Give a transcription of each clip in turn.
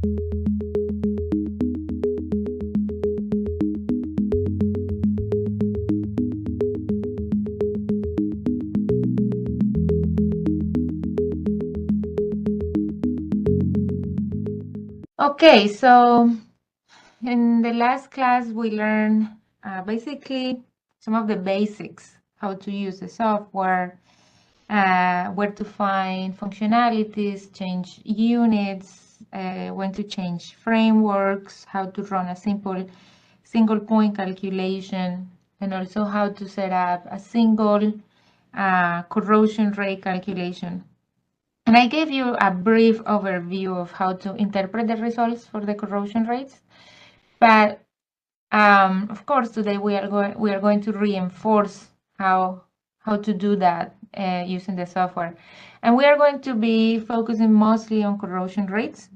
Okay, so in the last class, we learned basically some of the basics, how to use the software, where to find functionalities, change units, when to change frameworks, how to run a simple single point calculation, and also how to set up a single corrosion rate calculation. And I gave you a brief overview of how to interpret the results for the corrosion rates. But of course, today we are going to reinforce how to do that using the software, and we are going to be focusing mostly on corrosion rates.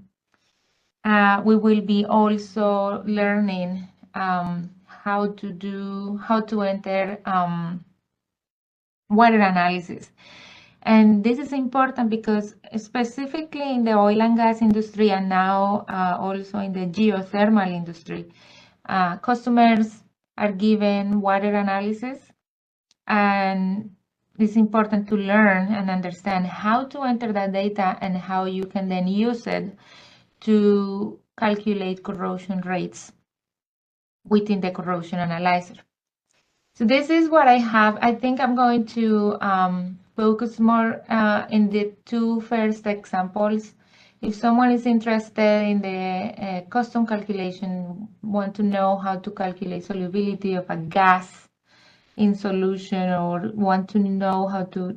We will be also learning how to enter water analysis. And this is important because specifically in the oil and gas industry, and now also in the geothermal industry, customers are given water analysis, and it's important to learn and understand how to enter that data and how you can then use it to calculate corrosion rates within the corrosion analyzer. So this is what I have. I think I'm going to focus more in the two first examples. If someone is interested in the custom calculation, want to know how to calculate solubility of a gas in solution, or want to know how to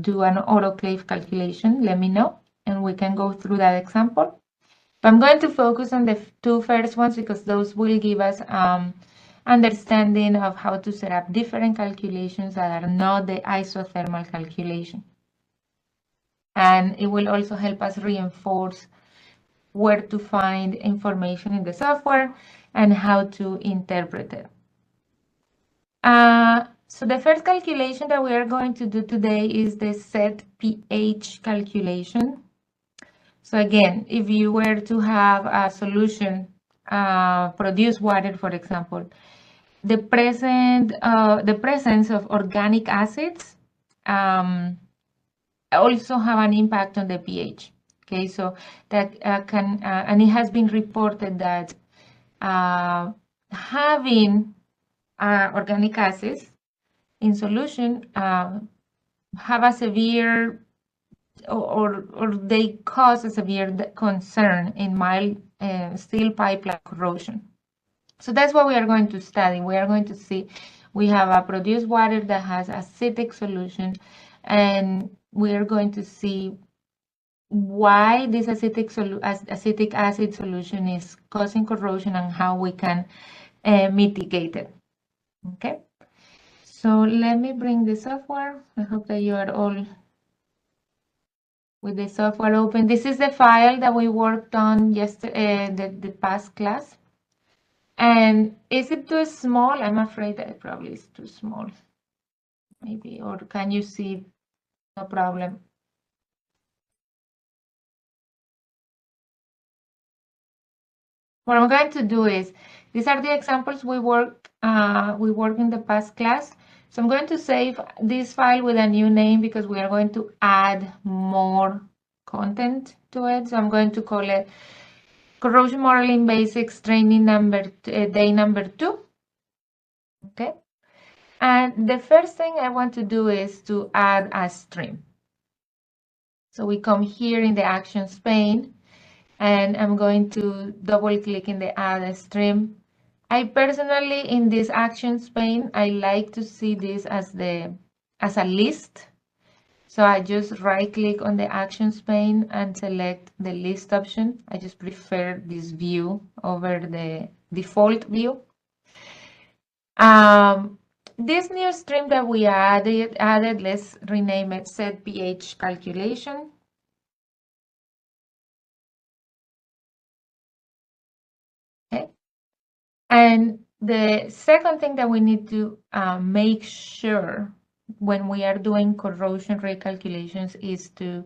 do an autoclave calculation, let me know, and we can go through that example. But I'm going to focus on the two first ones because those will give us understanding of how to set up different calculations that are not the isothermal calculation. And it will also help us reinforce where to find information in the software and how to interpret it. So the first calculation that we are going to do today is the set pH calculation. So again, if you were to have a solution, produce water, for example, the presence of organic acids also have an impact on the pH. Okay, so that and it has been reported that having organic acids in solution have a severe or they cause a severe concern in mild steel pipeline corrosion. So that's what we are going to study. We are going to see, we have a produced water that has acidic solution, and we are going to see why this acetic acid solution is causing corrosion and how we can mitigate it. Okay, so let me bring the software. I hope that you are all with the software open. This is the file that we worked on yesterday, the past class. And is it too small? I'm afraid that it probably is too small. Maybe, or can you see? No problem. What I'm going to do is, these are the examples we worked in the past class. So I'm going to save this file with a new name because we are going to add more content to it. So I'm going to call it Corrosion Modeling Basics Training Day number 2. Okay. And the first thing I want to do is to add a stream. So we come here in the Actions pane, and I'm going to double click in the Add a Stream. I personally, in this Actions pane, I like to see this as a list. So I just right click on the Actions pane and select the list option. I just prefer this view over the default view. This new stream that we added, let's rename it Set pH Calculation. Okay. And the second thing that we need to make sure when we are doing corrosion rate calculations is to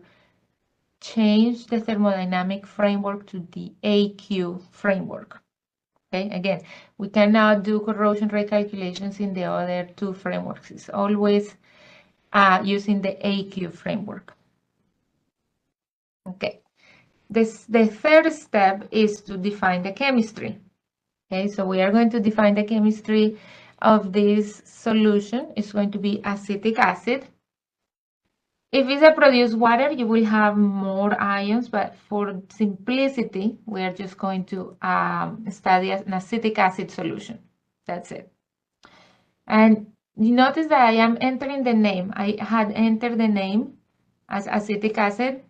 change the thermodynamic framework to the AQ framework. Okay, again, we cannot do corrosion rate calculations in the other two frameworks. It's always using the AQ framework. Okay, the third step is to define the chemistry. Okay, so we are going to define the chemistry of this solution. It's going to be acetic acid. If it's a produced water, you will have more ions, but for simplicity, we are just going to study an acetic acid solution. That's it. And you notice that I am entering the name. I had entered the name as acetic acid,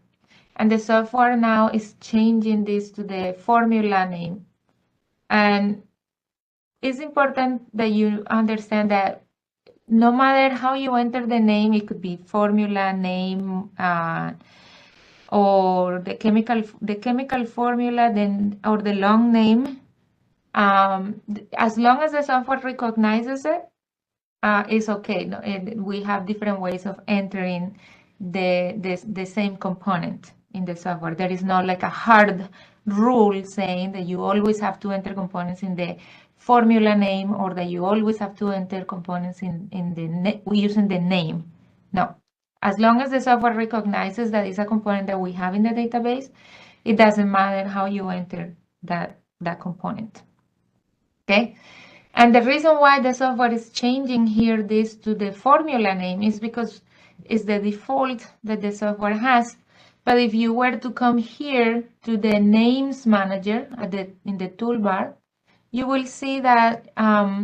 and the software now is changing this to the formula name. And it's important that you understand that no matter how you enter the name, it could be formula name or the chemical formula, then or the long name. As long as the software recognizes it, it's okay. No, we have different ways of entering the same component in the software. There is not like a hard rule saying that you always have to enter components in the formula name or that you always have to enter components using the name. No, as long as the software recognizes that it's a component that we have in the database, it doesn't matter how you enter that component. Okay, and the reason why the software is changing here this to the formula name is because it's the default that the software has. But if you were to come here to the names manager in the toolbar, you will see that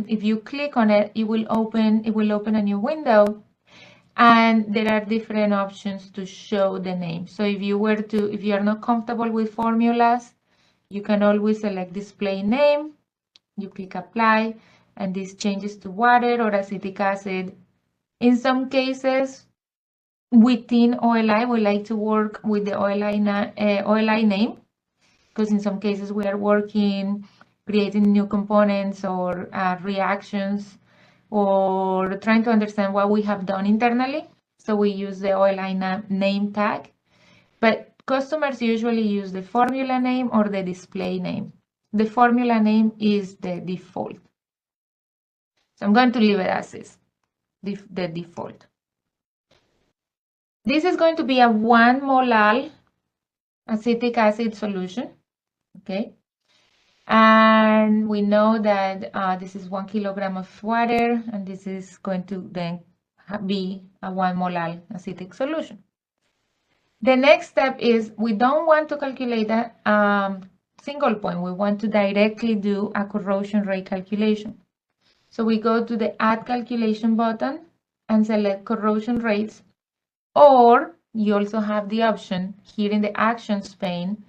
if you click on it, it will open a new window, and there are different options to show the name. So if you are not comfortable with formulas, you can always select display name. You click apply, and this changes to water or acetic acid. In some cases, within OLI, we like to work with the OLI name, because in some cases we are creating new components or reactions, or trying to understand what we have done internally. So we use the OLI name tag, but customers usually use the formula name or the display name. The formula name is the default. So I'm going to leave it as is, the default. This is going to be a 1 molal acetic acid solution, okay? And we know that this is 1 kilogram of water, and this is going to then be a 1 molal acetic solution. The next step is we don't want to calculate a single point. We want to directly do a corrosion rate calculation. So we go to the Add Calculation button and select Corrosion Rates, or you also have the option here in the Actions pane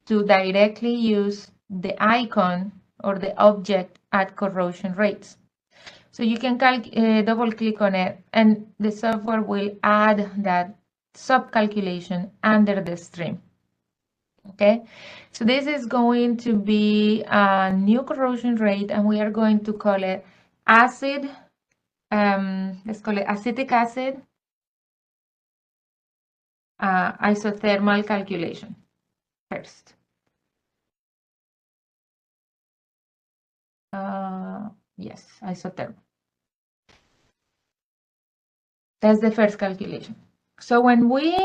to directly use the icon or the object Add Corrosion Rates. So you can double click on it, and the software will add that sub-calculation under the stream. Okay, so this is going to be a new corrosion rate, and we are going to call it acid, let's call it acetic acid isothermal calculation first. Yes, isothermal. That's the first calculation. So when we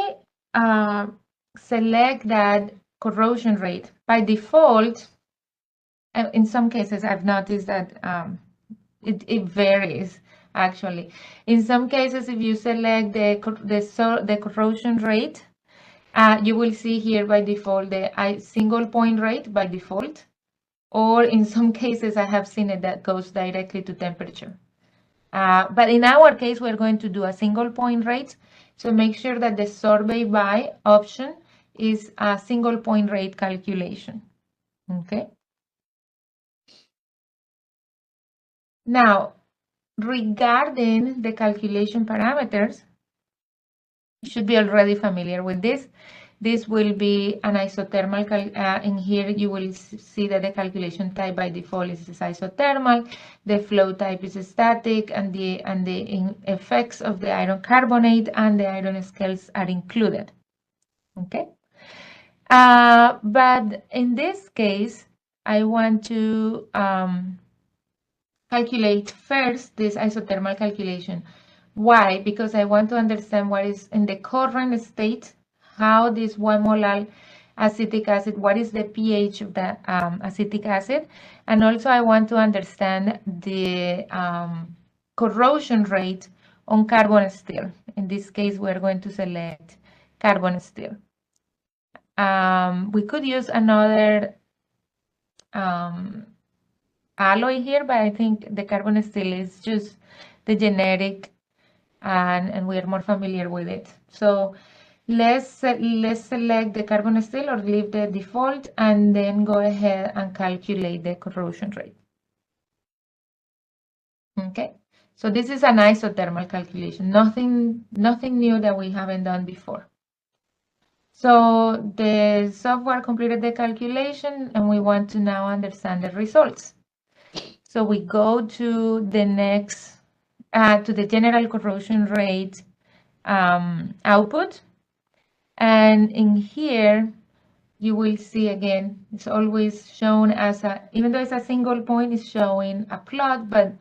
select that corrosion rate, by default, in some cases I've noticed that it varies actually. In some cases, if you select the corrosion rate, you will see here by default the single point rate by default, or in some cases I have seen it that goes directly to temperature. But in our case, we're going to do a single point rate. So make sure that the survey by option is a single point rate calculation. Okay. Now, regarding the calculation parameters, you should be already familiar with this. This will be an isothermal. In here, you will see that the calculation type by default is isothermal. The flow type is static, and the effects of the iron carbonate and the iron scales are included. Okay. But in this case, I want to calculate first this isothermal calculation. Why? Because I want to understand what is in the current state, how this 1 molar acetic acid, what is the pH of the acetic acid, and also I want to understand the corrosion rate on carbon steel. In this case, we're going to select carbon steel. We could use another alloy here, but I think the carbon steel is just the generic, and we are more familiar with it. So let's select the carbon steel or leave the default, and then go ahead and calculate the corrosion rate. Okay, so this is an isothermal calculation, nothing new that we haven't done before. So the software completed the calculation, and we want to now understand the results. So we go to the next, to the general corrosion rate output. And in here, you will see again, it's always shown as even though it's a single point, it's showing a plot, but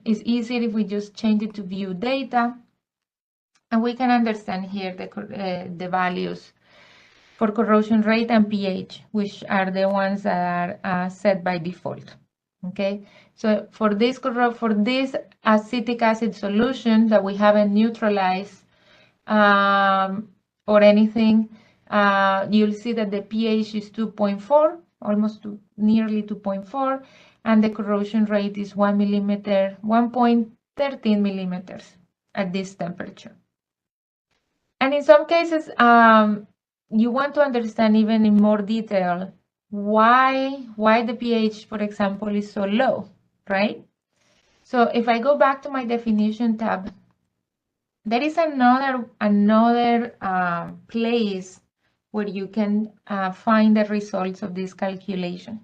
it's easier if we just change it to view data. And we can understand here the values for corrosion rate and pH, which are the ones that are set by default. Okay, so for this acetic acid solution that we haven't neutralized or anything, you'll see that the pH is 2.4, almost nearly 2.4, and the corrosion rate is 1.13 millimeters at this temperature. And in some cases, you want to understand even in more detail why the pH, for example, is so low, right? So if I go back to my definition tab, there is another place where you can find the results of this calculation.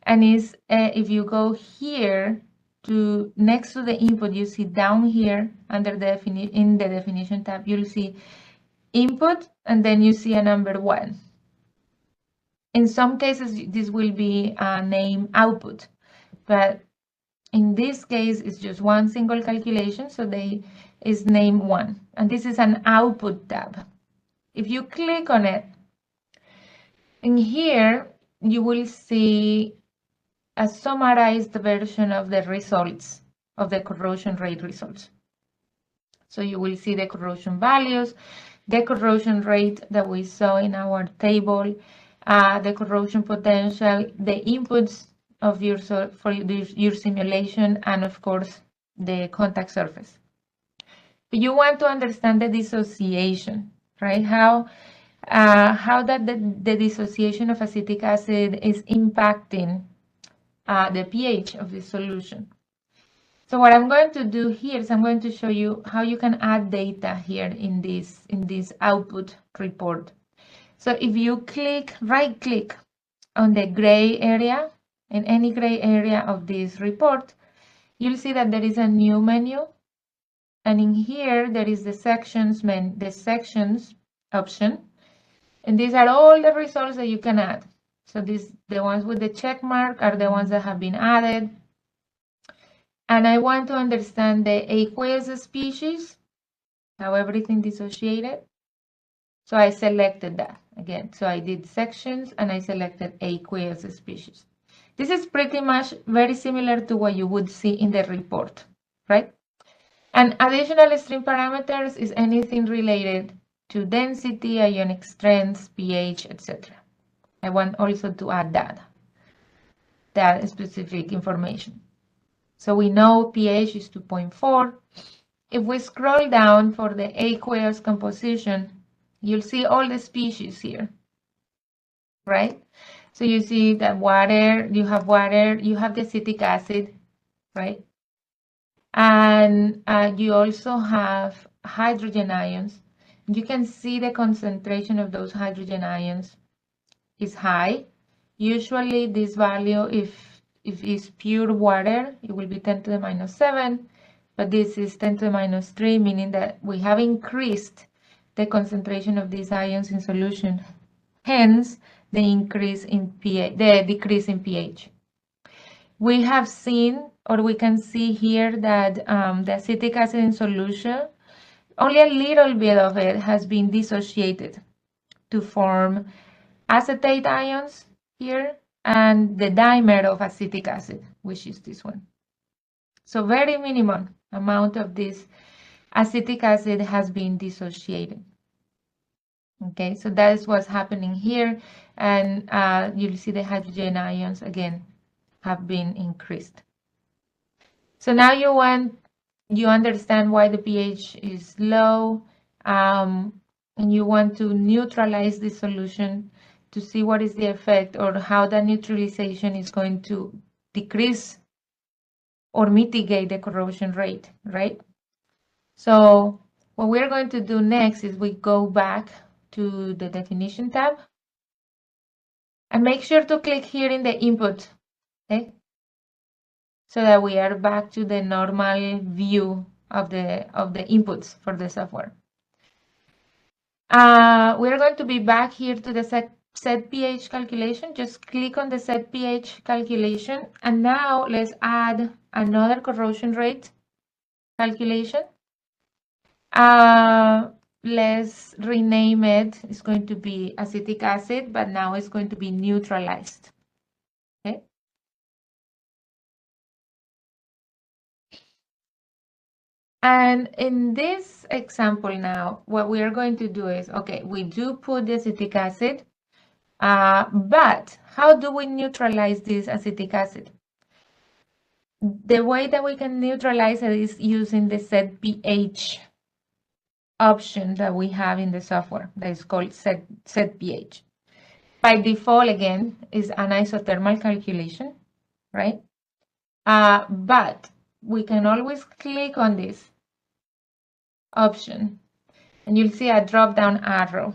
And is if you go here to next to the input, you see down here under the in the definition tab, you'll see input, and then you see a number 1. In some cases, this will be named output, but in this case, it's just one single calculation, so they is named 1, and this is an output tab. If you click on it, in here, you will see a summarized version of the results of the corrosion rate results. So you will see the corrosion values, the corrosion rate that we saw in our table, the corrosion potential, the inputs of your simulation, and of course the contact surface. But you want to understand the dissociation, right? How that the dissociation of acetic acid is impacting the pH of the solution. So what I'm going to do here is I'm going to show you how you can add data here in this output report. So if you right click on the gray area, in any gray area of this report, you'll see that there is a new menu. And in here, there is the sections option. And these are all the results that you can add. So the ones with the check mark are the ones that have been added. And I want to understand the aqueous species, how everything dissociated. So I selected that again. So I did sections and I selected aqueous species. This is pretty much very similar to what you would see in the report, right? And additional stream parameters is anything related to density, ionic strength, pH, etc. I want also to add that specific information. So we know pH is 2.4. If we scroll down for the aqueous composition, you'll see all the species here, right? So you see that you have the acetic acid, right? And you also have hydrogen ions. You can see the concentration of those hydrogen ions is high. Usually this value, if it's pure water, it will be 10 to the minus 7, but this is 10 to the minus 3, meaning that we have increased the concentration of these ions in solution hence the increase in pH, the decrease in pH. We have seen, or we can see here, that the acetic acid in solution, only a little bit of it has been dissociated to form acetate ions here and the dimer of acetic acid, which is this one. So very minimum amount of this acetic acid has been dissociated. Okay, so that is what's happening here, and you'll see the hydrogen ions again have been increased. So now you understand why the pH is low, and you want to neutralize the solution to see what is the effect or how that neutralization is going to decrease or mitigate the corrosion rate, right? So what we're going to do next is we go back to the definition tab and make sure to click here in the input, okay? So that we are back to the normal view of the inputs for the software. We're going to be back here to the set pH calculation. Just click on the set pH calculation, and now let's add another corrosion rate calculation. Let's rename it. It's going to be acetic acid, but now it's going to be neutralized. Okay. And in this example now, what we are going to do is, okay, we do put the acetic acid, but how do we neutralize this acetic acid? The way that we can neutralize it is using the set pH option that we have in the software that is called set pH. By default, again, is an isothermal calculation, right? But we can always click on this option and you'll see a drop-down arrow.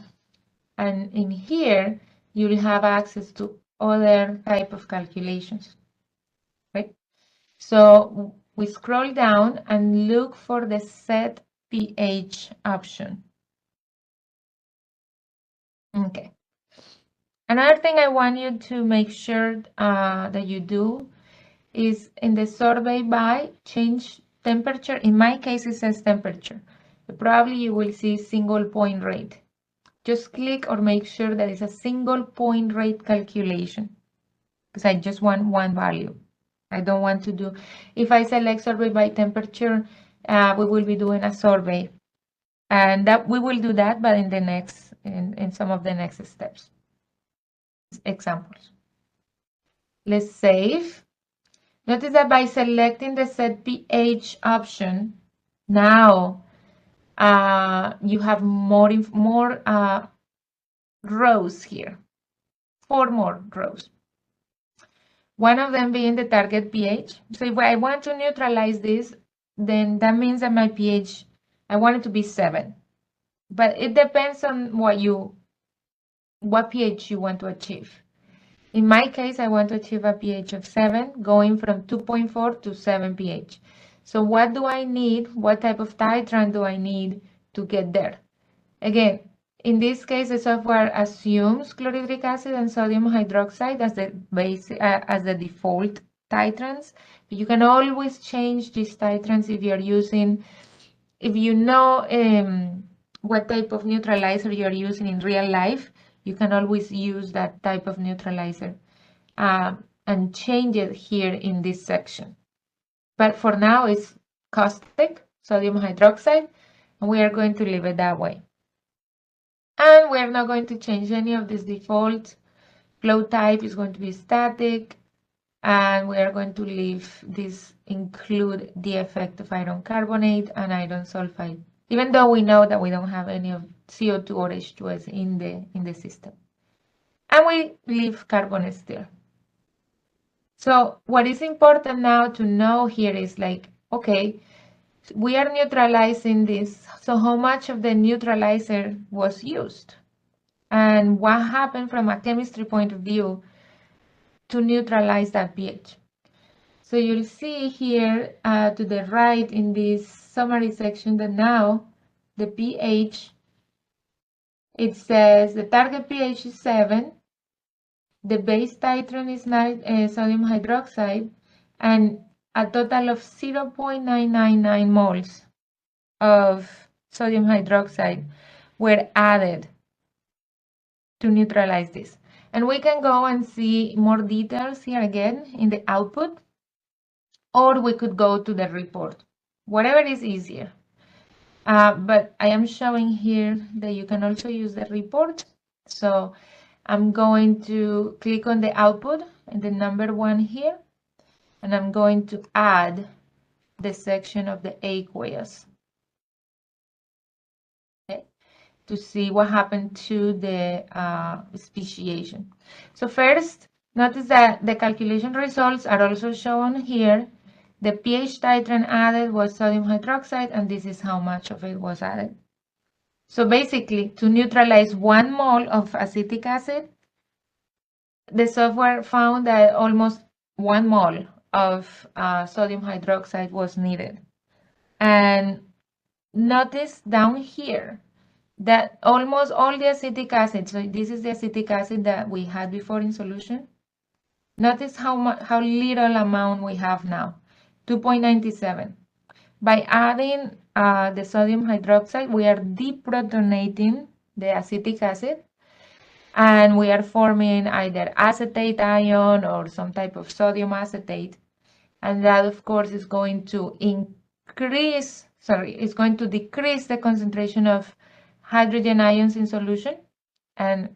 And in here, you'll have access to other type of calculations, right? So we scroll down and look for the set pH option. Okay. Another thing I want you to make sure that you do is in the survey by change temperature. In my case, it says temperature. Probably you will see single point rate. Just click or make sure that it's a single point rate calculation, because I just want one value. I don't want to do, if I select survey by temperature, we will be doing a survey, and that we will do that, but in the next, in some of the next steps, examples. Let's save. Notice that by selecting the set pH option, now you have more rows here, 4 more rows. One of them being the target pH. So if I want to neutralize this, then that means that my pH, I want it to be 7. But it depends on what pH you want to achieve. In my case, I want to achieve a pH of 7, going from 2.4 to 7 pH. So what do I need? What type of titrant do I need to get there? Again, in this case, the software assumes chlorhydric acid and sodium hydroxide as the default titrants. But you can always change these titrants if you know what type of neutralizer you're using in real life. You can always use that type of neutralizer and change it here in this section. But for now, it's caustic, sodium hydroxide, and we are going to leave it that way. And we're not going to change any of this default. Flow type is going to be static, and we are going to leave this include the effect of iron carbonate and iron sulfide, even though we know that we don't have any of CO2 or H2S in the system. And we leave carbon still. So what is important now to know here is like, okay, we are neutralizing this. So how much of the neutralizer was used? And what happened from a chemistry point of view to neutralize that pH? So you'll see here to the right in this summary section that now the pH It says the target pH is 7, the base titrant is sodium hydroxide, and a total of 0.999 moles of sodium hydroxide were added to neutralize this. And we can go and see more details here again in the output, or we could go to the report, whatever is easier. But I am showing here that you can also use the report. So I'm going to click on the output and the number 1 here, and I'm going to add the section of the aqueous, okay, to see what happened to the speciation. So first, notice that the calculation results are also shown here. The pH titrant added was sodium hydroxide, and this is how much of it was added. So basically, to neutralize 1 mole of acetic acid, the software found that almost 1 mole of sodium hydroxide was needed. And notice down here that almost all the acetic acid, so this is the acetic acid that we had before in solution. Notice how little amount we have now, 2.97. By adding the sodium hydroxide, we are deprotonating the acetic acid, and we are forming either acetate ion or some type of sodium acetate. And that, of course, is going to decrease the concentration of hydrogen ions in solution. And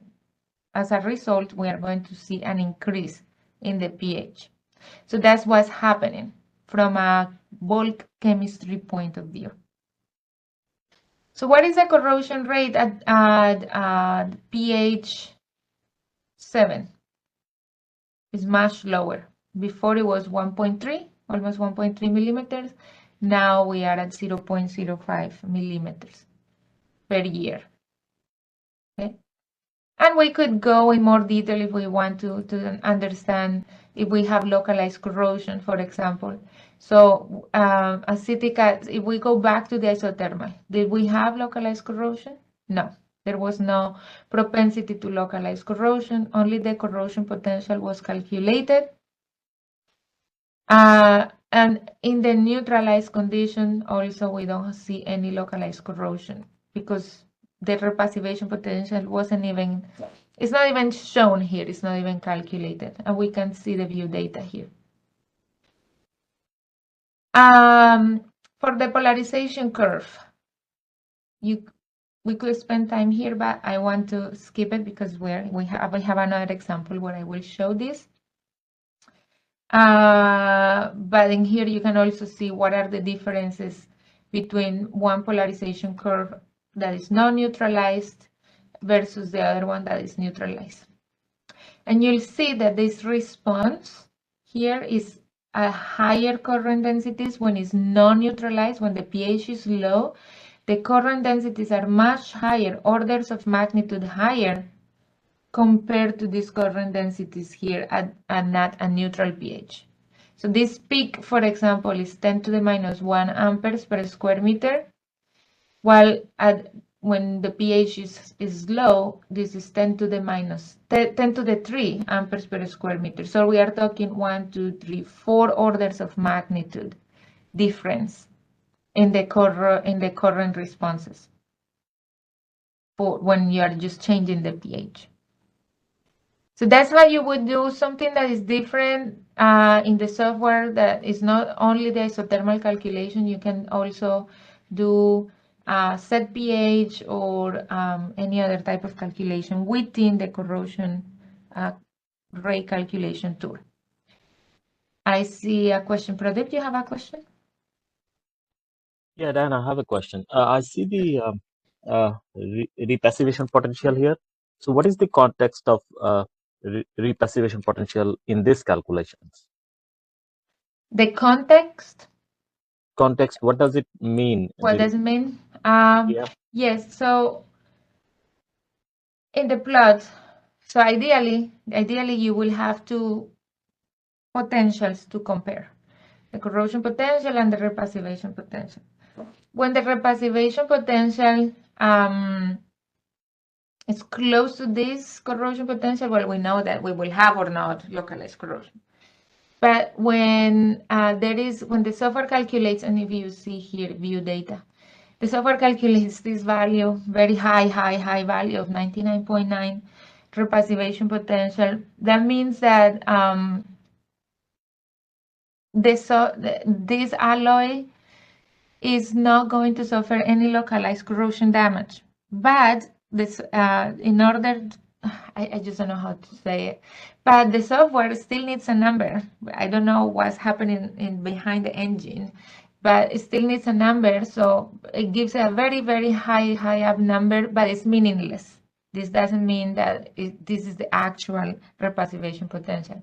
as a result, we are going to see an increase in the pH. So that's what's happening from a bulk chemistry point of view. So what is the corrosion rate at pH 7? It's much lower. Before it was 1.3, almost 1.3 millimeters. Now we are at 0.05 millimeters per year. Okay. And we could go in more detail if we want to understand if we have localized corrosion, for example. So acetic acid, if we go back to the isothermal, did we have localized corrosion? No, there was no propensity to localize corrosion. Only the corrosion potential was calculated. And in the neutralized condition, also we don't see any localized corrosion because the repassivation potential wasn't even, it's not even shown here, it's not even calculated, and we can see the view data here. For the polarization curve, we could spend time here, but I want to skip it because we have another example where I will show this. But in here you can also see what are the differences between one polarization curve that is non-neutralized versus the other one that is neutralized. And you'll see that this response here is a higher current densities when it's non-neutralized, when the pH is low. The current densities are much higher, orders of magnitude higher, compared to these current densities here at a neutral pH. So this peak, for example, is 10 to the minus 1 amperes per square meter, while when the pH is low, this is 10 to the 3 amperes per square meter. So we are talking 1, 2, 3, 4 orders of magnitude difference in the current responses for when you are just changing the pH. So that's how you would do something that is different in the software, that is not only the isothermal calculation. You can also do set pH or any other type of calculation within the corrosion rate calculation tool. I see a question. Pradeep, you have a question? Yeah, Dan, I have a question. I see the repassivation potential here. So what is the context of repassivation potential in these calculations? The context? Context, what does it mean? What does it mean? Yeah. Yes, so in the plot, so ideally you will have two potentials to compare, the corrosion potential and the repassivation potential. When the repassivation potential is close to this corrosion potential, well, we know that we will have or not localized corrosion. But when when the software calculates, and if you see here, view data, the software calculates this value, very high value of 99.9 repassivation potential. That means that this alloy is not going to suffer any localized corrosion damage. But this, in order, I just don't know how to say it, but the software still needs a number. I don't know what's happening behind the engine, but it still needs a number. So it gives a very high up number, but it's meaningless. This doesn't mean that this is the actual repassivation potential.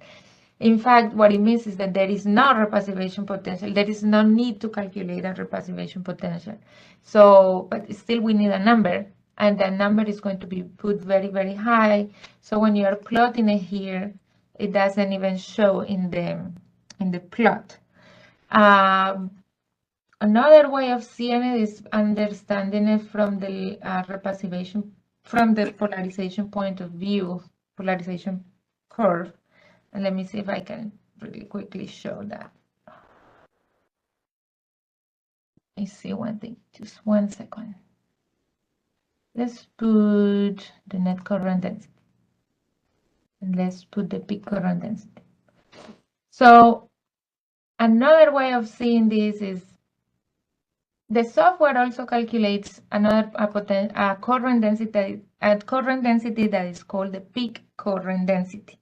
In fact, what it means is that there is no repassivation potential. There is no need to calculate a repassivation potential. So, but still we need a number, and that number is going to be put very high. So when you are plotting it here, it doesn't even show in the plot. Another way of seeing it is understanding it from the repassivation, from the polarization point of view, polarization curve. And let me see if I can really quickly show that. I see one thing, just 1 second. Let's put the net current density. And let's put the peak current density. So another way of seeing this is the software also calculates another current density that is called the peak current density.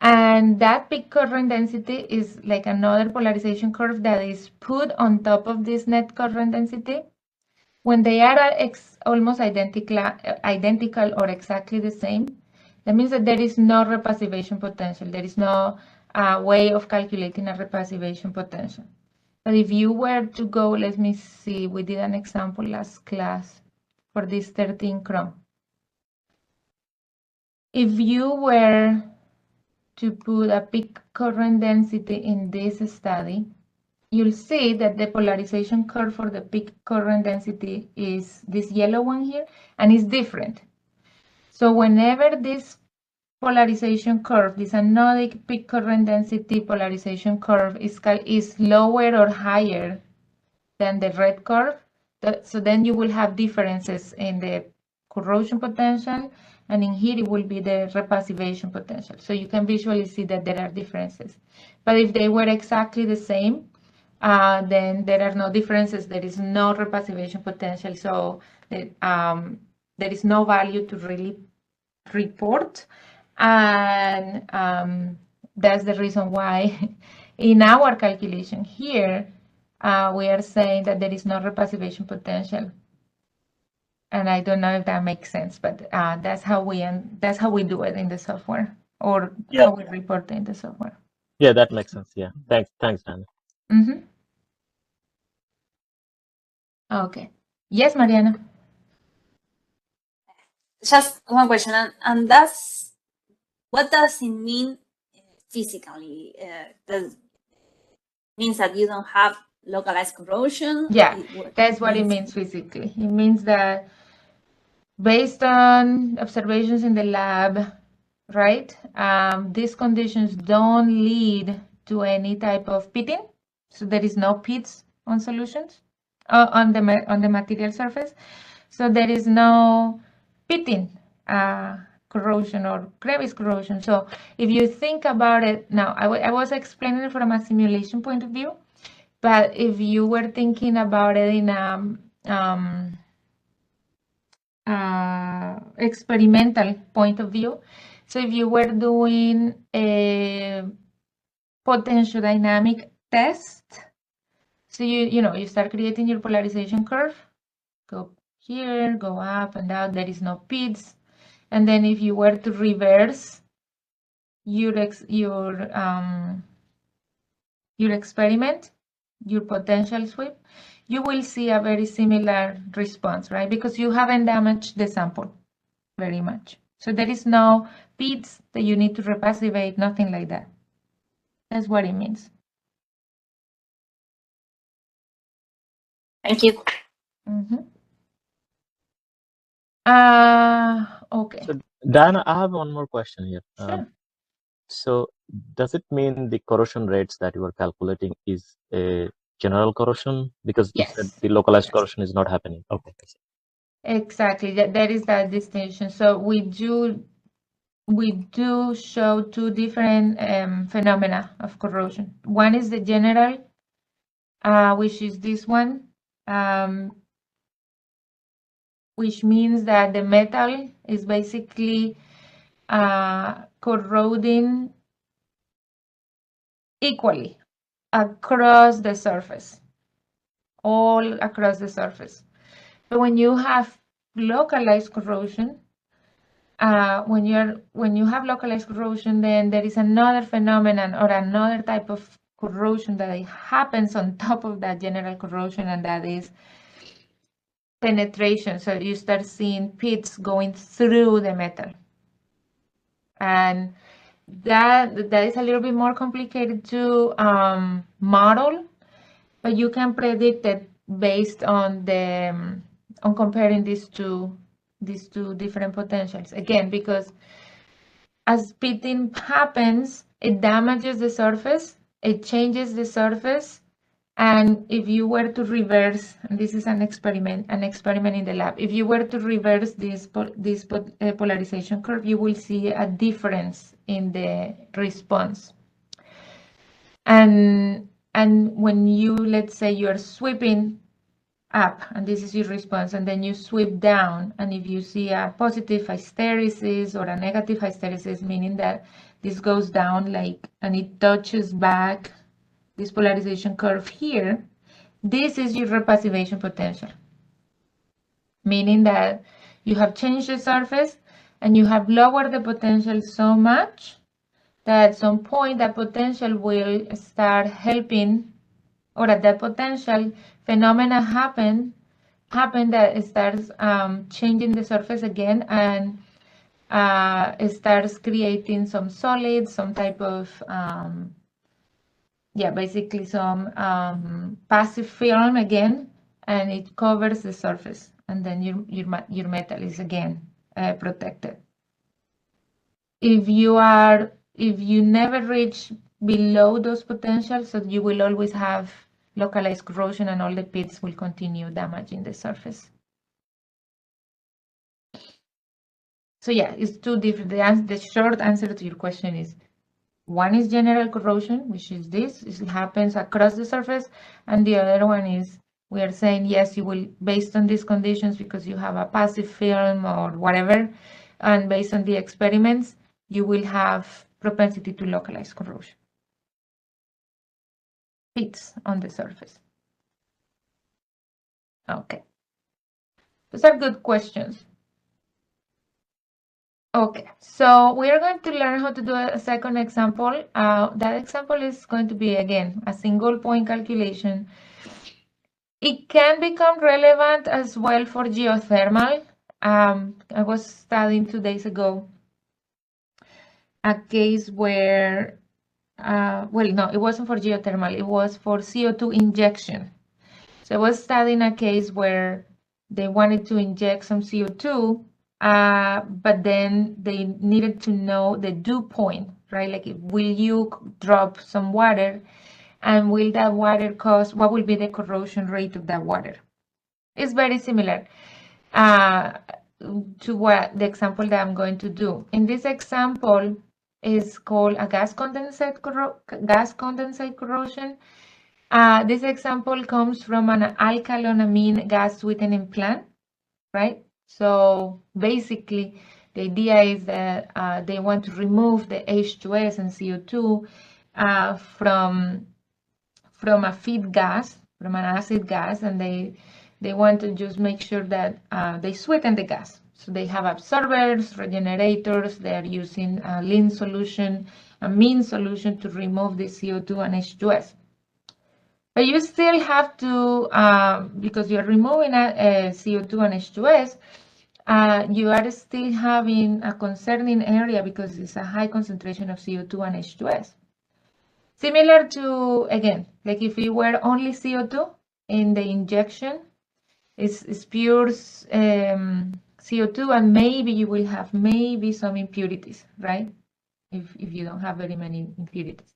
And that peak current density is like another polarization curve that is put on top of this net current density. When they are almost identical or exactly the same, that means that there is no repassivation potential. There is no way of calculating a repassivation potential. But if you were to go, let me see, we did an example last class for this 13 chrome. If you were to put a peak current density in this study, you'll see that the polarization curve for the peak current density is this yellow one here, and it's different. So whenever this polarization curve, this anodic peak current density polarization curve is lower or higher than the red curve, so then you will have differences in the corrosion potential, and in here it will be the repassivation potential. So you can visually see that there are differences. But if they were exactly the same, then there are no differences. There is no repassivation potential. So there is no value to really report. And that's the reason why in our calculation here, we are saying that there is no repassivation potential. And I don't know if that makes sense, but that's how we do it in the software, or how we report in the software. Yeah, that makes sense. Yeah, thanks, Dana. Mm-hmm. Okay. Yes, Mariana. Just one question, and what does it mean physically? Does means that you don't have localized corrosion? Yeah, that's what it means physically. It means that based on observations in the lab, right, these conditions don't lead to any type of pitting. So there is no pits on solutions, on the material surface. So there is no pitting, corrosion or crevice corrosion. So if you think about it now, I was explaining it from a simulation point of view, but if you were thinking about it in a experimental point of view, so if you were doing a potential dynamic test, so you start creating your polarization curve, go here, go up and down, there is no pits. And then if you were to reverse your experiment, your potential sweep, you will see a very similar response, right? Because you haven't damaged the sample very much. So there is no pits that you need to repassivate, nothing like that. That's what it means. Thank you. Mm-hmm. Okay. So Diana, I have one more question here. Sure. So does it mean the corrosion rates that you are calculating is a general corrosion? Because you said Yes. the localized corrosion is not happening. Okay. Exactly. That is that distinction. So we do show two different phenomena of corrosion. One is the general, which is this one, which means that the metal is basically corroding equally across the surface, all across the surface. But when you have localized corrosion, when you have localized corrosion, then there is another phenomenon or another type of corrosion that happens on top of that general corrosion, and that is penetration. So you start seeing pits going through the metal, and that is a little bit more complicated to model, but you can predict it based on the on comparing these two different potentials. Again, because as pitting happens, it damages the surface, it changes the surface, and if you were to reverse, and this is an experiment in the lab, if you were to reverse this polarization curve, you will see a difference in the response. And when you, let's say you're sweeping up, and this is your response, and then you sweep down, and if you see a positive hysteresis or a negative hysteresis, meaning that this goes down and it touches back this polarization curve here, this is your repassivation potential, meaning that you have changed the surface and you have lowered the potential so much that at some point that potential will start helping, or at that potential phenomena happen that it starts changing the surface again, and it starts creating some solids, some type of basically some passive film again, and it covers the surface, and then your metal is again protected. If you never reach below those potentials, so you will always have localized corrosion, and all the pits will continue damaging the surface. So yeah, it's two different. The short answer to your question is, one is general corrosion, which is this. It happens across the surface, and the other one is, we are saying, yes, you will, based on these conditions, because you have a passive film or whatever, and based on the experiments, you will have propensity to localize corrosion. Pits on the surface. Okay. Those are good questions. Okay, so we are going to learn how to do a second example. That example is going to be, again, a single point calculation. It can become relevant as well for geothermal. I was studying 2 days ago a case where, well, no, it wasn't for geothermal, it was for CO2 injection. So I was studying a case where they wanted to inject some CO2, but then they needed to know the dew point, right? Like, will you drop some water, and will that water cause, what will be the corrosion rate of that water? It's very similar to what the example that I'm going to do. In this example is called a gas condensate corrosion. This example comes from an alkylamine gas sweetening plant, right? So basically, the idea is that they want to remove the H2S and CO2 from a feed gas, from an acid gas, and they want to just make sure that they sweeten the gas. So they have absorbers, regenerators, they're using a lean solution, a mean solution to remove the CO2 and H2S. But you still have to, because you're removing CO2 and H2S, you are still having a concerning area because it's a high concentration of CO2 and H2S. Similar to, again, like if it were only CO2 in the injection, it's pure CO2, and maybe you will have maybe some impurities, right? If you don't have very many impurities.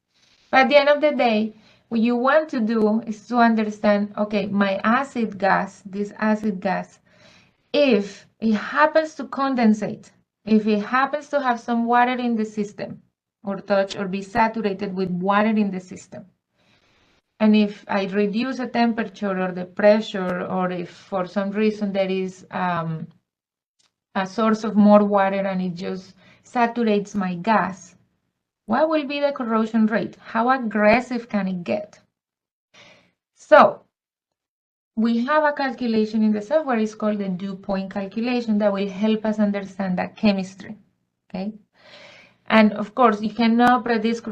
But at the end of the day, what you want to do is to understand, okay, my acid gas, this acid gas, if it happens to condensate, if it happens to have some water in the system, or touch or be saturated with water in the system, and if I reduce the temperature or the pressure, or if for some reason there is a source of more water and it just saturates my gas, what will be the corrosion rate? How aggressive can it get? So we have a calculation in the software. It's called the dew point calculation that will help us understand that chemistry. Okay. And of course, you cannot predict,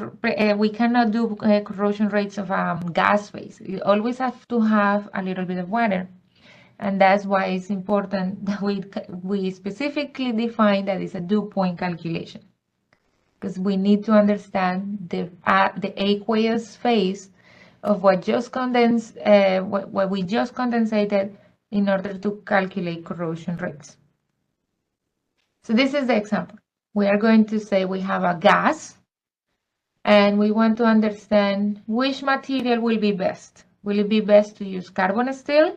we cannot do corrosion rates of gas phase. You always have to have a little bit of water. And that's why it's important that we specifically define that it's a dew point calculation. Because we need to understand the aqueous phase of what just condensed, what we just condensated in order to calculate corrosion rates. So this is the example. We are going to say we have a gas and we want to understand which material will be best. Will it be best to use carbon steel,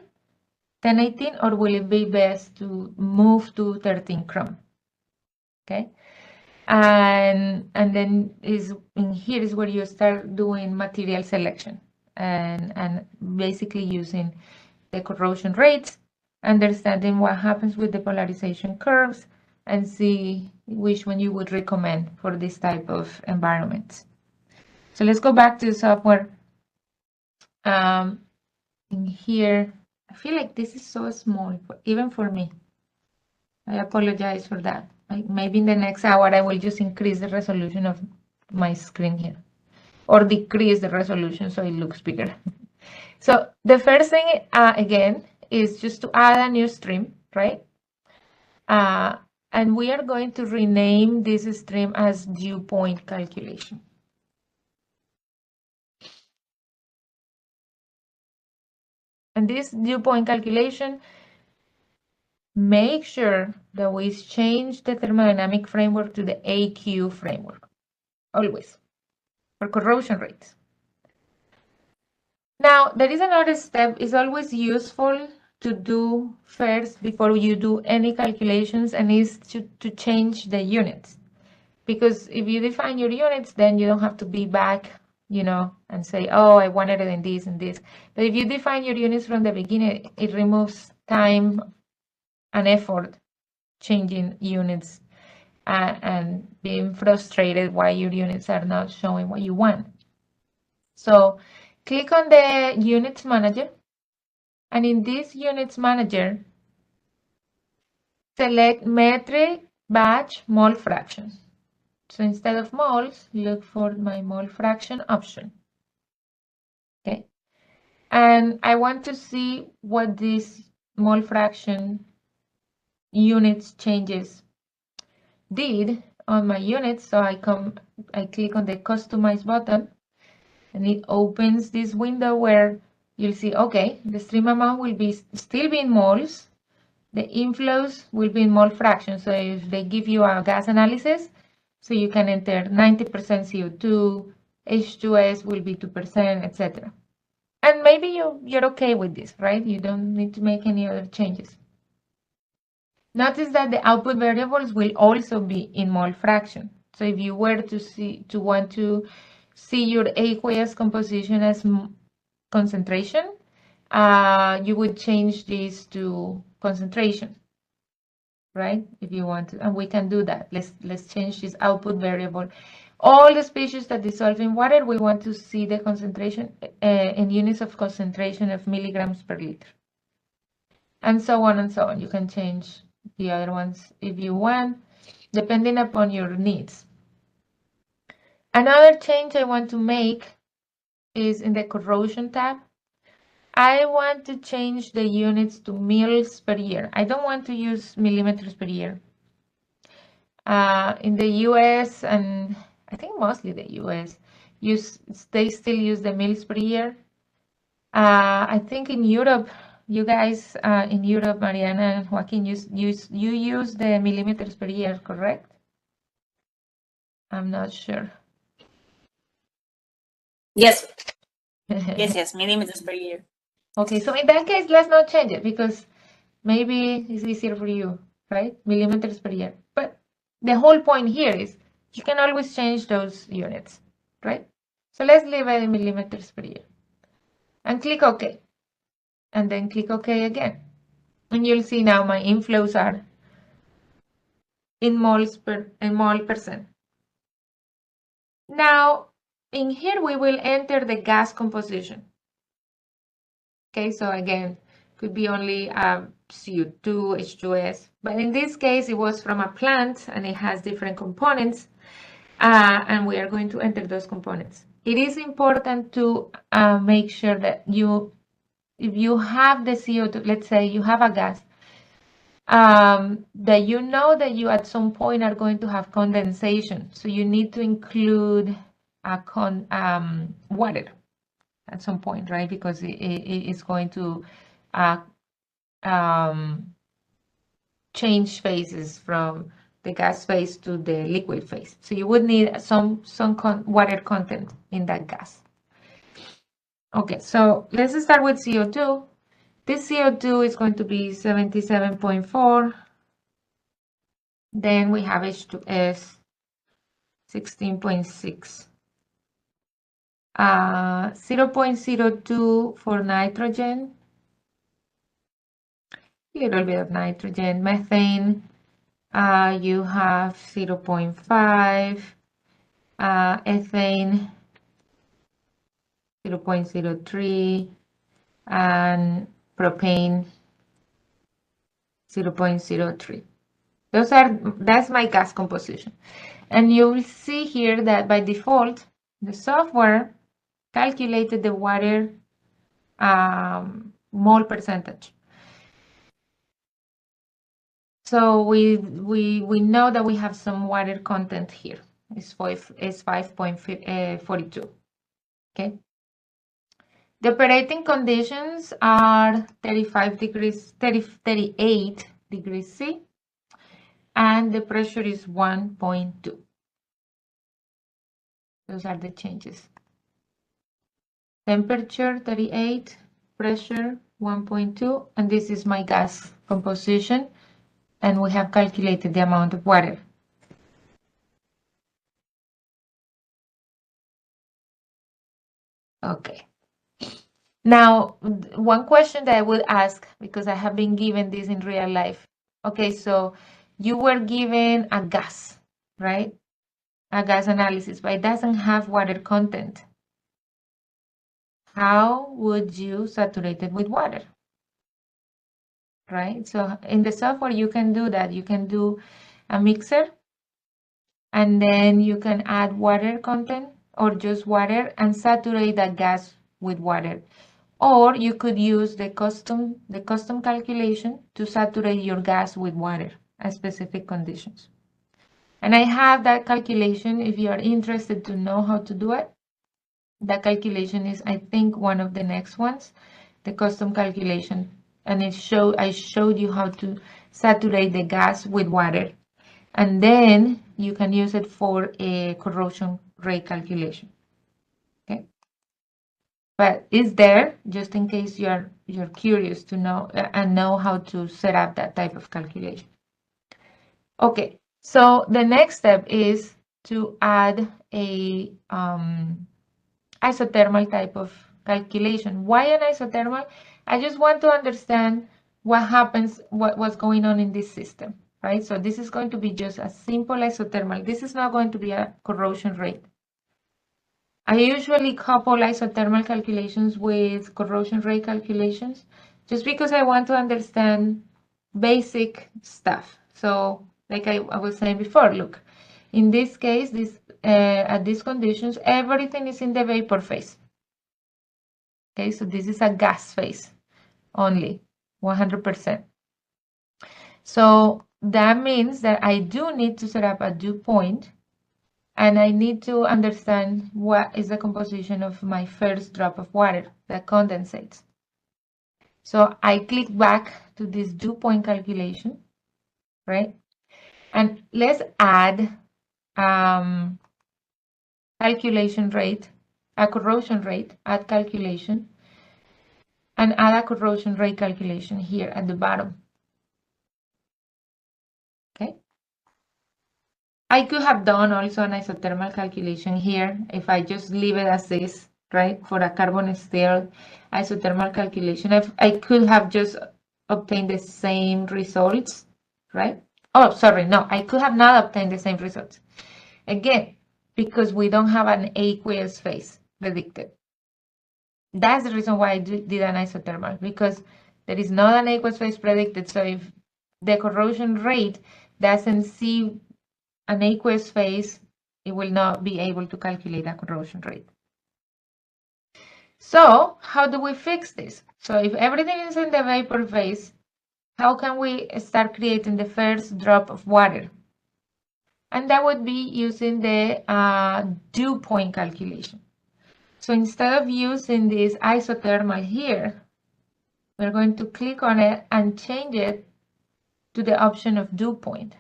1018, or will it be best to move to 13 chrome? Okay. And then here is where you start doing material selection and basically using the corrosion rates, understanding what happens with the polarization curves, and see which one you would recommend for this type of environments. So let's go back to the software. In here, I feel like this is so small, even for me. I apologize for that. Maybe in the next hour, I will just increase the resolution of my screen here, or decrease the resolution so it looks bigger. So the first thing, again, is just to add a new stream, right? And we are going to rename this stream as dew point calculation. And this dew point calculation, make sure that we change the thermodynamic framework to the AQ framework, always, for corrosion rates. Now, there is another step. It's always useful to do first before you do any calculations, and is to change the units. Because if you define your units, then you don't have to be back, and say, oh, I wanted it in this and this. But if you define your units from the beginning, it removes time and effort changing units and being frustrated why your units are not showing what you want. So click on the Units Manager. And in this Units Manager, select Metric Batch Mole Fraction. So instead of moles, look for my mole fraction option. Okay. And I want to see what this mole fraction units changes did on my units. So I click on the Customize button, and it opens this window where you'll see, okay, the stream amount will still be in moles. The inflows will be in mole fraction. So if they give you a gas analysis, so you can enter 90% CO2, H2S will be 2%, etc. And maybe you're okay with this, right? You don't need to make any other changes. Notice that the output variables will also be in mole fraction. So if you were to want to see your aqueous composition as concentration, you would change this to concentration, right? If you want to, and we can do that. Let's change this output variable. All the species that dissolve in water, we want to see the concentration in units of concentration of milligrams per liter, and so on and so on. You can change the other ones if you want, depending upon your needs. Another change I want to make is in the corrosion tab. I want to change the units to mils per year. I don't want to use millimeters per year. In the US, and I think mostly the US, they still use the mils per year. I think in Europe, you guys in Europe, Mariana and Joaquin, you use the millimeters per year, correct? I'm not sure. Yes. Yes, millimeters per year. Okay, so in that case, let's not change it because maybe it's easier for you, right? Millimeters per year. But the whole point here is you can always change those units, right? So let's leave it in millimeters per year. And click OK. And then click OK again. And you'll see now my inflows are in mol percent. Now, in here, we will enter the gas composition. Okay, so again, could be only CO2, H2S, but in this case, it was from a plant and it has different components, and we are going to enter those components. It is important to make sure that if you have the CO2, let's say you have a gas, that you know that you at some point are going to have condensation. So you need to include water at some point, right? Because it is going to change phases from the gas phase to the liquid phase. So you would need some water content in that gas. Okay, so let's start with CO2. This CO2 is going to be 77.4. Then we have H2S, 16.6. 0.02 for nitrogen. A little bit of nitrogen. Methane, you have 0.5. Ethane, 0.03. And propane, 0.03. That's my gas composition. And you will see here that by default, the software calculated the water mole percentage. So we know that we have some water content here. It's 5.42. Okay. The operating conditions are 38 degrees C, and the pressure is 1.2. Those are the changes. Temperature 38, pressure 1.2, and this is my gas composition, and we have calculated the amount of water. Okay. Now, one question that I would ask, because I have been given this in real life. Okay, so you were given a gas, right? A gas analysis, but it doesn't have water content. How would you saturate it with water? Right? So in the software, you can do that. You can do a mixer, and then you can add water content or just water and saturate that gas with water. Or you could use the custom calculation to saturate your gas with water at specific conditions. And I have that calculation if you are interested to know how to do it. That calculation is, I think, one of the next ones, the custom calculation. And I showed you how to saturate the gas with water. And then you can use it for a corrosion rate calculation. Okay. But it's there just in case you're curious to know and know how to set up that type of calculation. Okay, so the next step is to add a isothermal type of calculation. Why an isothermal? I just want to understand what happens, what's going on in this system, right? So this is going to be just a simple isothermal. This is not going to be a corrosion rate. I usually couple isothermal calculations with corrosion rate calculations just because I want to understand basic stuff. So like I was saying before, look, in this case, at these conditions, everything is in the vapor phase. Okay, so this is a gas phase only, 100%. So that means that I do need to set up a dew point, and I need to understand what is the composition of my first drop of water that condensates. So I click back to this dew point calculation, right? And let's add calculation rate, a corrosion rate, add calculation, and add a corrosion rate calculation here at the bottom. Okay. I could have done also an isothermal calculation here if I just leave it as this, right? For a carbon steel isothermal calculation, if I could have just obtained the same results, right? Oh, sorry, no, I could have not obtained the same results. Again, because we don't have an aqueous phase predicted. That's the reason why I did an isothermal, because there is not an aqueous phase predicted. So if the corrosion rate doesn't see an aqueous phase, it will not be able to calculate a corrosion rate. So how do we fix this? So if everything is in the vapor phase, how can we start creating the first drop of water? And that would be using the dew point calculation. So instead of using this isothermal here, we're going to click on it and change it to the option of dew point.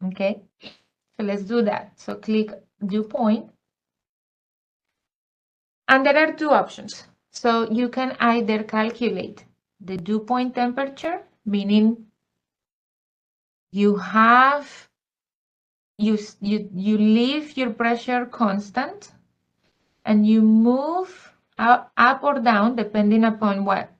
Okay, so let's do that. So click dew point. And there are two options. So you can either calculate the dew point temperature, meaning you leave your pressure constant and you move up or down depending upon what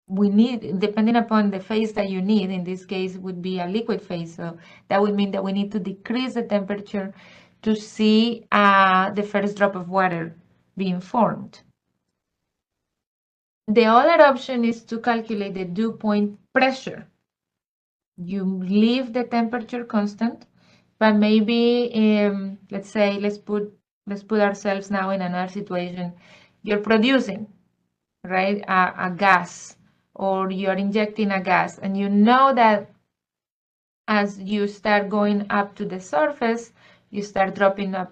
we need, depending upon the phase that you need. In this case, it would be a liquid phase. So that would mean that we need to decrease the temperature to see the first drop of water being formed. The other option is to calculate the dew point pressure. You leave the temperature constant, but maybe let's say let's put ourselves now in another situation. You're producing, right, a gas, or you're injecting a gas, and you know that as you start going up to the surface, you start dropping the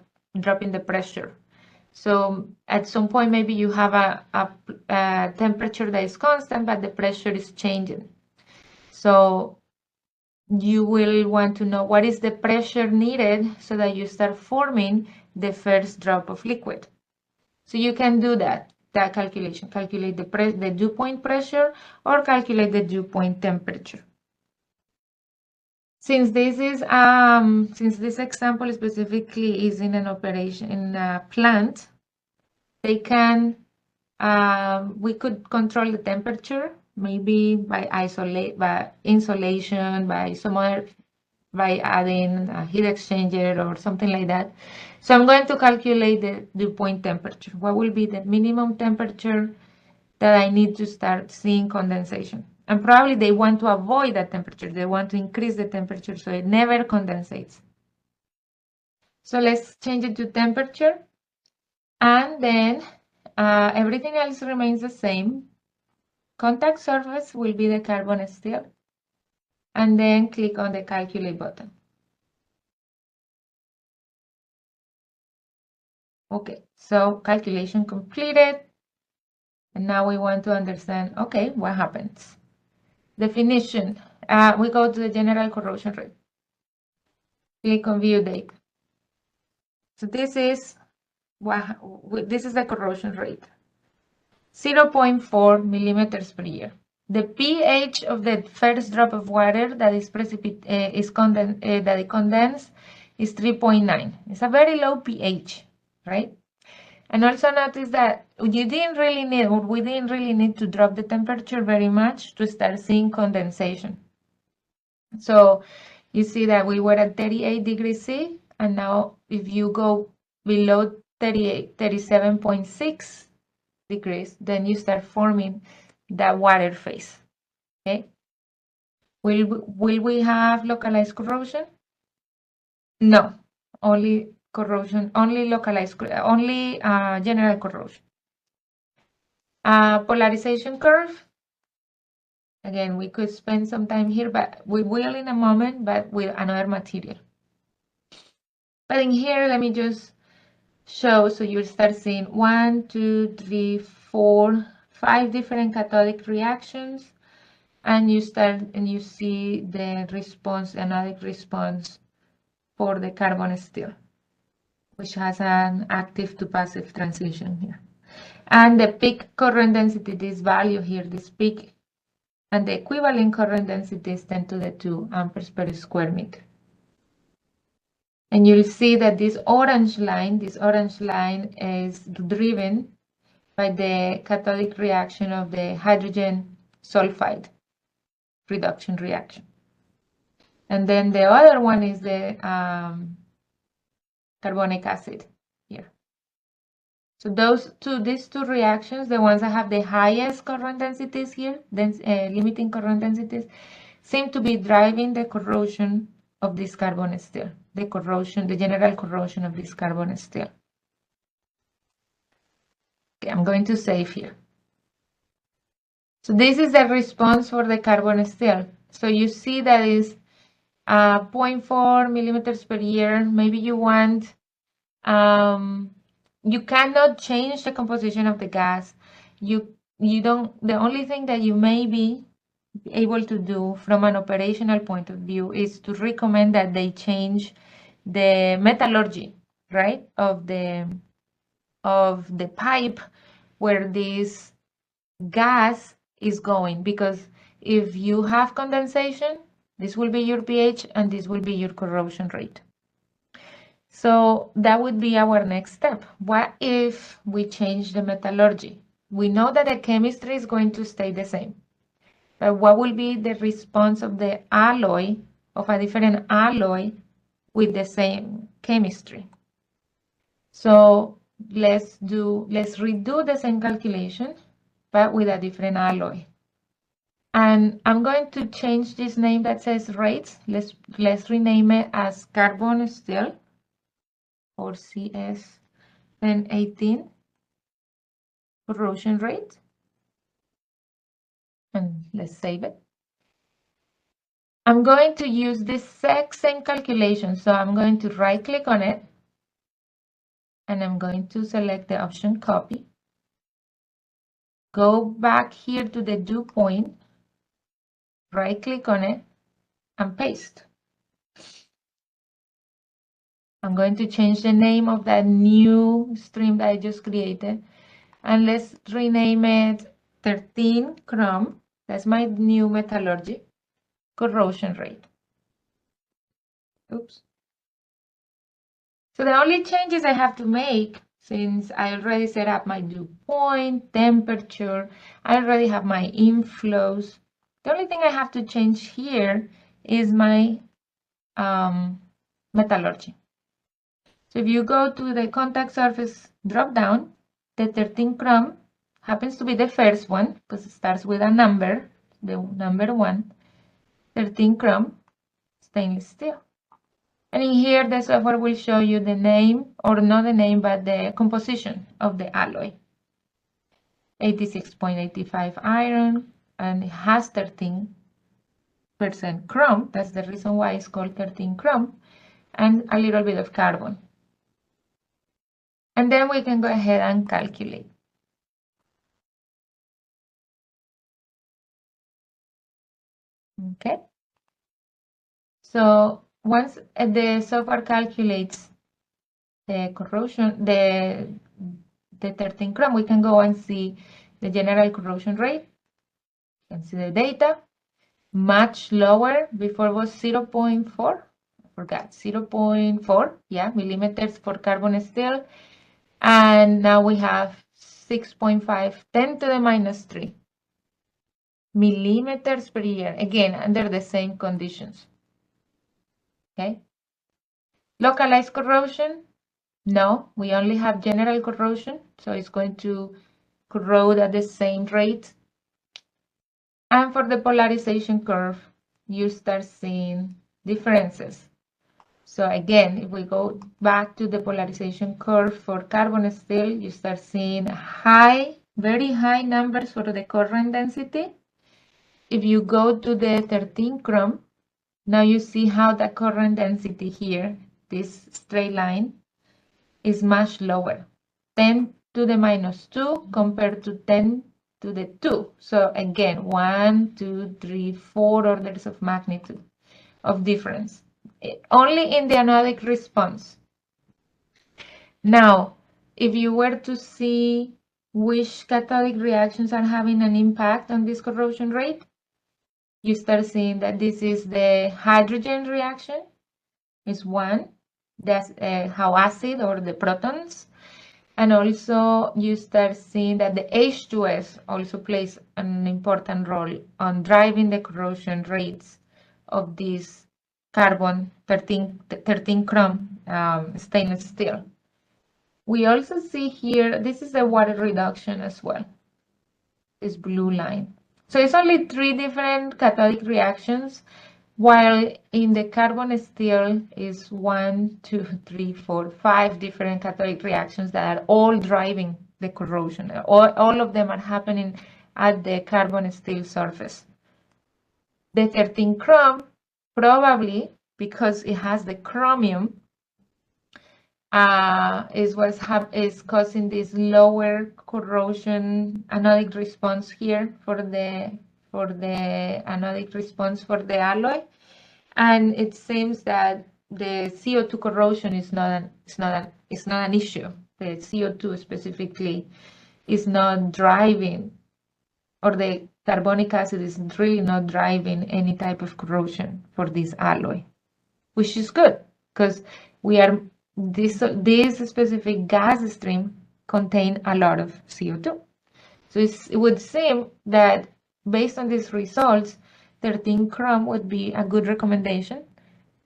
pressure. So at some point, maybe you have a temperature that is constant, but the pressure is changing. So you will want to know what is the pressure needed so that you start forming the first drop of liquid. So you can do that calculation, calculate the dew point pressure or calculate the dew point temperature. Since this is since this example specifically is in an operation in a plant, they can we could control the temperature maybe by insulation, by adding a heat exchanger or something like that. So I'm going to calculate the dew point temperature. What will be the minimum temperature that I need to start seeing condensation? And probably they want to avoid that temperature. They want to increase the temperature so it never condensates. So let's change it to temperature. And then everything else remains the same. Contact surface will be the carbon steel. And then click on the calculate button. Okay, so calculation completed. And now we want to understand, okay, what happens? Definition, we go to the general corrosion rate. Click on view data. So this is the corrosion rate. 0.4 millimeters per year. The pH of the first drop of water that is condensed is 3.9. It's a very low pH, right? And also notice that we didn't really need to drop the temperature very much to start seeing condensation. So you see that we were at 38 degrees C, and now if you go below 37.6 degrees, then you start forming that water phase. Okay. Will we have localized corrosion? No, only corrosion, only localized, only general corrosion. Polarization curve. Again, we could spend some time here, but we will in a moment, but with another material. But in here, let me just show, so you'll start seeing 1, 2, 3, 4, 5 different cathodic reactions, and you see the response, anodic response for the carbon steel, which has an active to passive transition here. And the peak current density, this value here, this peak, and the equivalent current density is 10 to the 2 amperes per square meter. And you'll see that this orange line is driven by the cathodic reaction of the hydrogen sulfide reduction reaction. And then the other one is the carbonic acid here. So these two reactions, the ones that have the highest current densities here, limiting current densities, seem to be driving the corrosion of this carbon steel, the general corrosion of this carbon steel. Okay, I'm going to save here. So this is the response for the carbon steel. So you see that is 0.4 millimeters per year. Maybe you want, you cannot change the composition of the gas. You don't, the only thing that you may be able to do from an operational point of view is to recommend that they change the metallurgy, right, of the pipe where this gas is going, because if you have condensation, this will be your pH and this will be your corrosion rate. So that would be our next step. What if we change the metallurgy? We know that the chemistry is going to stay the same, but what will be the response of the alloy, of a different alloy with the same chemistry? So let's redo the same calculation, but with a different alloy. And I'm going to change this name that says rates. Let's rename it as carbon steel, or CS1018 corrosion rate. And let's save it. I'm going to use this exact same calculation. So I'm going to right click on it, and I'm going to select the option copy. Go back here to the dew point, right click on it, and paste. I'm going to change the name of that new stream that I just created, and let's rename it 13 chrome. That's my new metallurgy corrosion rate. Oops. So the only changes I have to make, since I already set up my dew point, temperature, I already have my inflows. The only thing I have to change here is my metallurgy. So if you go to the contact surface drop down, the 13 chrome happens to be the first one because it starts with a number, the number 1, 13 chrome stainless steel. And in here, the software will show you the name, or not the name, but the composition of the alloy. 86.85 iron, and it has 13% chrome. That's the reason why it's called 13 chrome, and a little bit of carbon. And then we can go ahead and calculate. Okay. So once the software calculates the corrosion, the 13 chrome, we can go and see the general corrosion rate. You can see the data. Much lower. Before was 0.4. I forgot. 0.4, yeah, millimeters for carbon steel. And now we have 6.5, 10 to the minus 3 millimeters per year. Again, under the same conditions. Okay. Localized corrosion? No, we only have general corrosion. So it's going to corrode at the same rate. And for the polarization curve, you start seeing differences. So again, if we go back to the polarization curve for carbon steel, you start seeing high, very high numbers for the current density. If you go to the 13 chrome, now you see how the current density here, this straight line, is much lower. 10 to the minus 2 compared to 10 to the 2. So again, 1, 2, 3, 4 orders of magnitude of difference, only in the anodic response. Now, if you were to see which cathodic reactions are having an impact on this corrosion rate, you start seeing that this is the hydrogen reaction, is 1, that's how acid or the protons. And also you start seeing that the H2S also plays an important role on driving the corrosion rates of this carbon 13 chrome stainless steel. We also see here, this is the water reduction as well, this blue line. So it's only 3 different cathodic reactions, while in the carbon steel is 1, 2, 3, 4, 5 different cathodic reactions that are all driving the corrosion. All of them are happening at the carbon steel surface. The 13 chrome, probably because it has the chromium, is causing this lower corrosion anodic response here for the anodic response for the alloy, and it seems that the CO2 corrosion is not an issue. The CO2 specifically is not driving, or the carbonic acid is really not driving any type of corrosion for this alloy, which is good because this specific gas stream contain a lot of CO2. So it would seem that based on these results, 13 chrome would be a good recommendation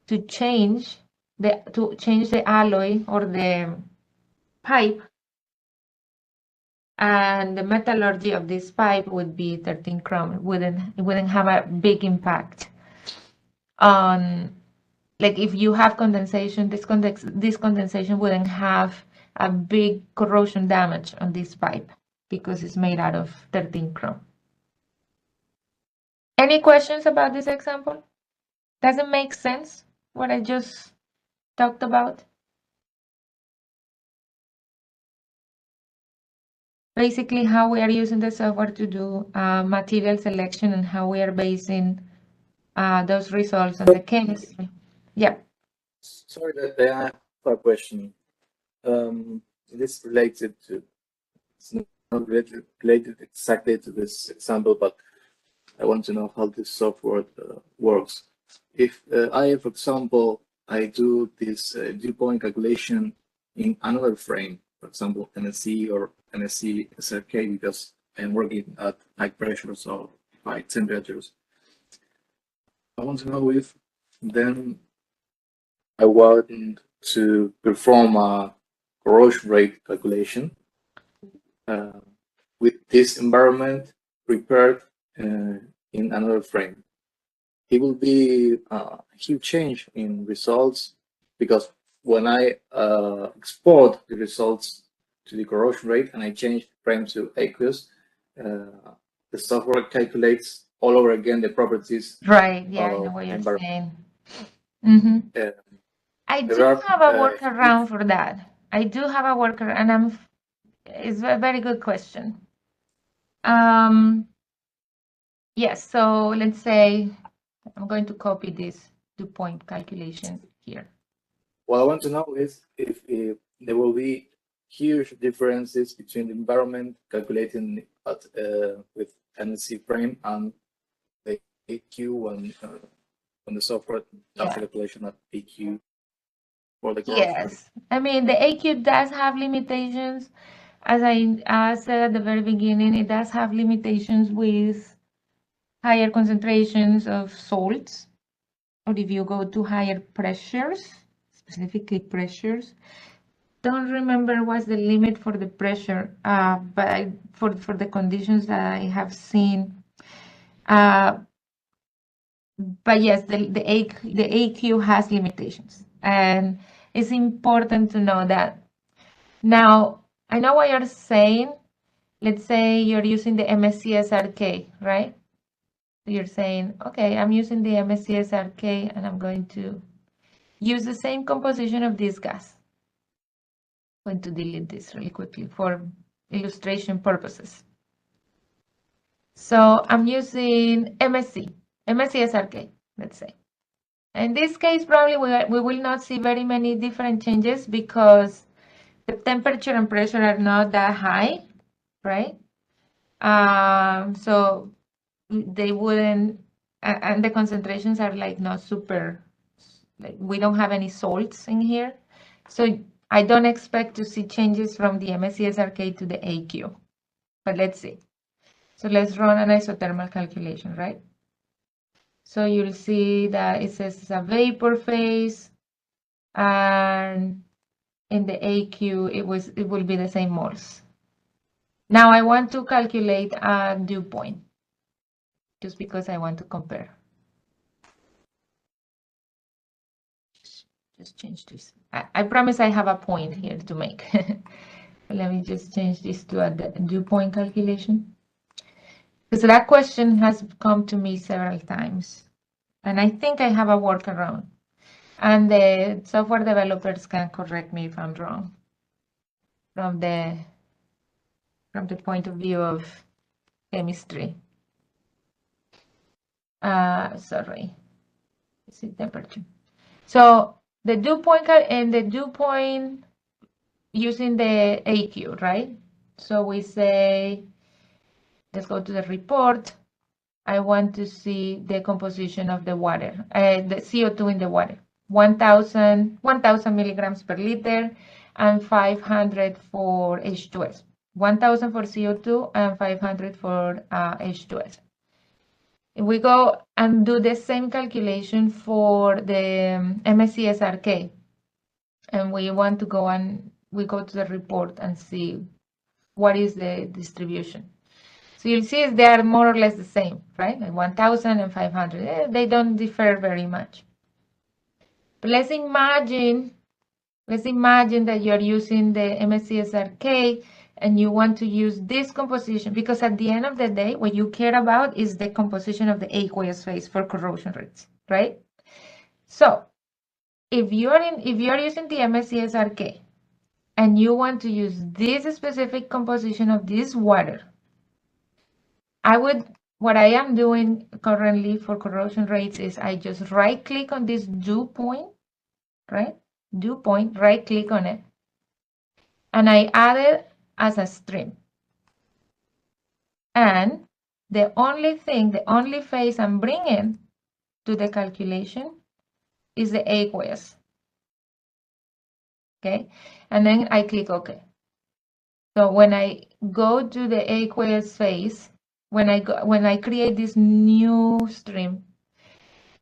to change the alloy or the pipe, and the metallurgy of this pipe would be 13 chrome. It wouldn't have a big impact on, like, if you have condensation, this condensation wouldn't have a big corrosion damage on this pipe because it's made out of 13 chrome. Any questions about this example? Does it make sense what I just talked about? Basically, how we are using the software to do material selection and how we are basing those results on the chemistry. Yeah. Sorry, I have a question. This related to, it's not related exactly to this example, but I want to know how this software works. If I, for example, I do this dew point calculation in another frame, for example, NSE or NSE SRK, because I'm working at high pressures or high temperatures, I want to know if then I want to perform a corrosion rate calculation with this environment prepared in another frame. It will be a huge change in results, because when I export the results to the corrosion rate and I change the frame to aqueous, the software calculates all over again the properties. Right, yeah, I know what you're saying. I do have a workaround for that. I do have a workaround, and it's a very good question. Yes, so let's say I'm going to copy this dew point calculation here. What I want to know is if there will be huge differences between the environment calculating at with NSE frame and the AQ when the software does the calculation at AQ for the corrosion. Yes, I mean the AQ does have limitations. As I said at the very beginning, it does have limitations with higher concentrations of salts, or if you go to higher pressures, specifically pressures. Don't remember what's the limit for the pressure, but for the conditions that I have seen. But yes, the AQ has limitations, and it's important to know that. Now, I know what you're saying. Let's say you're using the MSC SRK, right? You're saying, okay, I'm using the MSC SRK and I'm going to use the same composition of this gas. I'm going to delete this really quickly for illustration purposes. So I'm using MSC SRK, let's say. In this case, probably we will not see very many different changes because the temperature and pressure are not that high, right? So they wouldn't, and the concentrations are like not super, like we don't have any salts in here. So I don't expect to see changes from the MSC SRK to the AQ, but let's see. So let's run an isothermal calculation, right? So you'll see that it says it's a vapor phase, and in the AQ, it will be the same moles. Now I want to calculate a dew point, just because I want to compare. Just change this. I promise I have a point here to make. Let me just change this to a dew point calculation. Because that question has come to me several times. And I think I have a workaround. And the software developers can correct me if I'm wrong. From the point of view of chemistry. Sorry. Is it temperature? So the dew point and the dew point using the AQ, right? So we say, let's go to the report. I want to see the composition of the water, the CO2 in the water. 1,000 milligrams per liter and 500 for H2S. 1,000 for CO2 and 500 for H2S. If we go and do the same calculation for the MSC SRK, and we want to go and we go to the report and see what is the distribution. So you'll see they are more or less the same, right? Like 1,000 and 500. They don't differ very much. But let's imagine that you're using the MSC SRK and you want to use this composition, because at the end of the day, what you care about is the composition of the aqueous phase for corrosion rates, right? So if you're using the MSC SRK and you want to use this specific composition of this water, what I am doing currently for corrosion rates is I just right click on this dew point, right? Dew point, right click on it. And I add it as a stream. And the only phase I'm bringing to the calculation is the aqueous. Okay, and then I click OK. So when I go to the aqueous phase, when I create this new stream,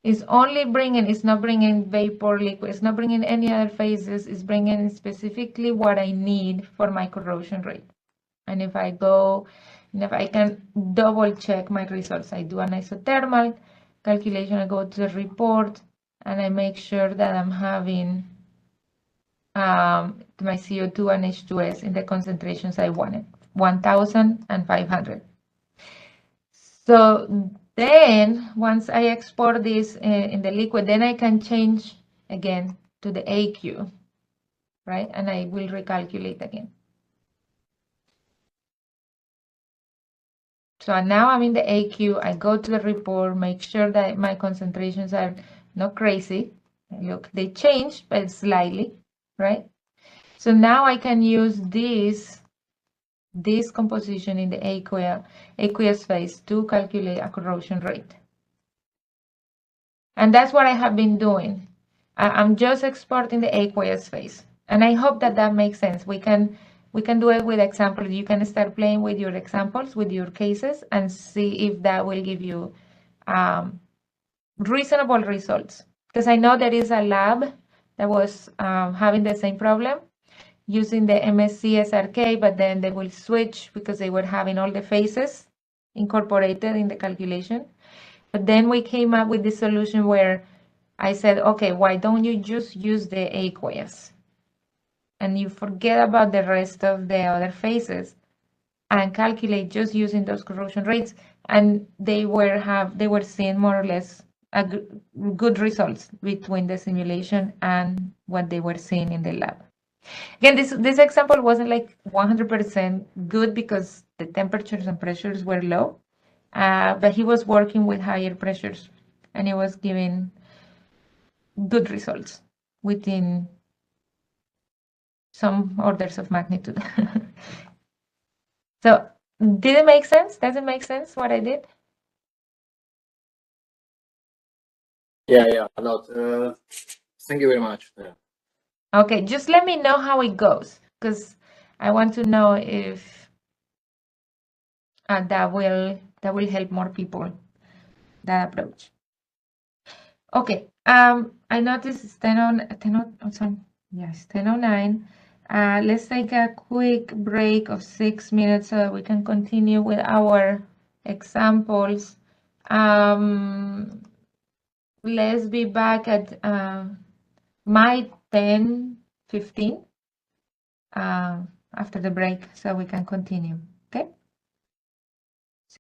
it's not bringing vapor, liquid, it's not bringing any other phases, it's bringing specifically what I need for my corrosion rate. And if I can double check my results, I do an isothermal calculation, I go to the report, and I make sure that I'm having my CO2 and H2S in the concentrations I wanted, 1,000 and 500. So then once I export this in the liquid, then I can change again to the AQ, right? And I will recalculate again. So now I'm in the AQ, I go to the report, make sure that my concentrations are not crazy. Look, they changed, but slightly, right? So now I can use this composition in the aqueous phase to calculate a corrosion rate. And that's what I have been doing. I'm just exporting the aqueous phase. And I hope that makes sense. We can do it with examples. You can start playing with your examples, with your cases, and see if that will give you reasonable results. Because I know there is a lab that was having the same problem using the MSC SRK, but then they will switch because they were having all the phases incorporated in the calculation. But then we came up with this solution where I said, okay, why don't you just use the aqueous? And you forget about the rest of the other phases and calculate just using those corrosion rates. And they were seeing more or less good results between the simulation and what they were seeing in the lab. Again, this example wasn't like 100% good because the temperatures and pressures were low, but he was working with higher pressures, and he was giving good results within some orders of magnitude. So, did it make sense? Does it make sense what I did? Yeah, a lot. Thank you very much. Yeah. Okay, just let me know how it goes, because I want to know if that will help more people, that approach. Okay, I noticed it's 10:09. Let's take a quick break of 6 minutes so that we can continue with our examples. Let's be back at my 10:15 after the break so we can continue.